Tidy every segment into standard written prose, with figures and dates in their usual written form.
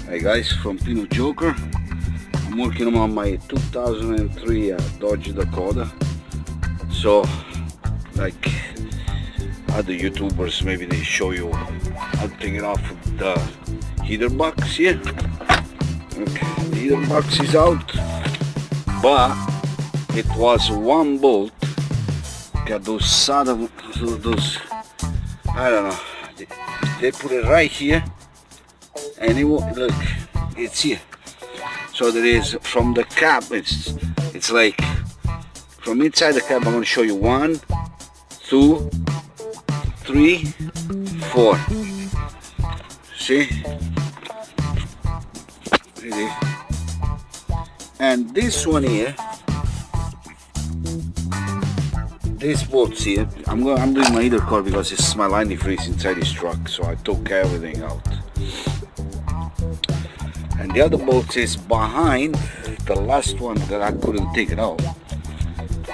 Hey guys, from Pino Joker. I'm working on my 2003 Dodge Dakota. So, like other YouTubers, maybe they show you how to take it off of the heater box here. Okay, the heater box is out, but it was one bolt. Got those sort of those, I don't know. They put it right here, and it won't, look, it's here. So there is from the cap. It's like from inside the cap. I'm going to show you 1, 2, 3, 4. See? Really? And this one here, this bolts here. I'm doing my heater core because it's my line freeze inside this truck, so I took everything out. And the other bolt is behind the last one that I couldn't take it out.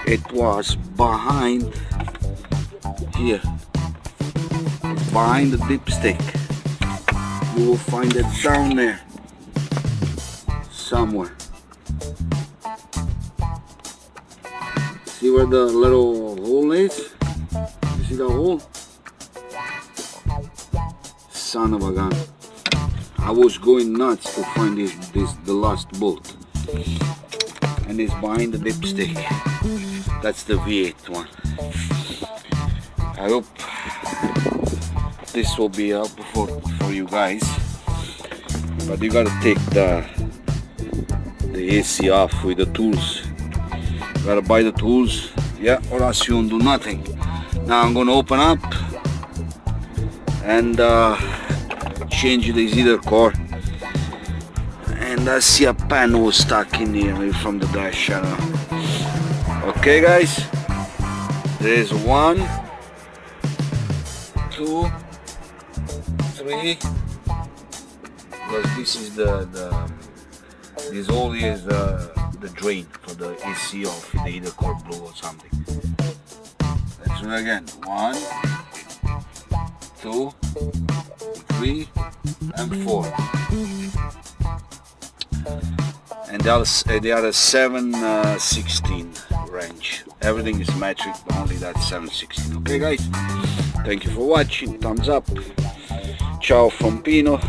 It was behind here, behind the dipstick. You will find it down there somewhere. See where the little hole is? You see the hole? Son of a gun. I was going nuts to find the last bolt, and it's behind the dipstick. That's the V8 one. I hope this will be helpful for you guys, but you gotta take the AC off with the tools. You gotta buy the tools, yeah, or else you won't do nothing. Now I'm gonna open up and change the heater core, and I see a pan was stuck in here, maybe from the dash channel. Okay guys, there is 1, 2, 3, because this is this hole here is the drain for the AC of the heater core blow or something. Let's do it again. 1, 2, 3, and 4. And the other 7/16 range. Everything is metric, but only that 7/16. Okay guys, thank you for watching. Thumbs up. Ciao from Pino,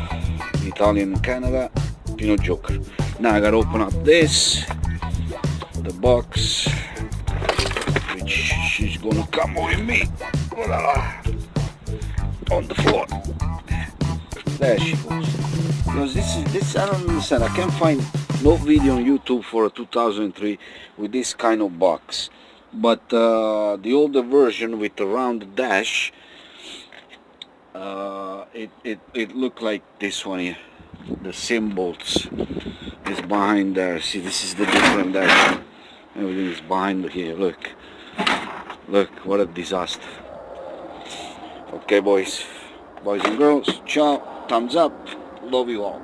Italian Canada, Pino Joker. Now I gotta open up the box, which she's gonna come with me. On the floor. There she goes. Because this I don't understand. I can't find no video on YouTube for a 2003 with this kind of box. But the older version with the round dash, it looked like this one here. The symbols is behind there. See, this is the different dash. Everything is behind here. Look, what a disaster. Okay boys and girls, ciao, thumbs up, love you all.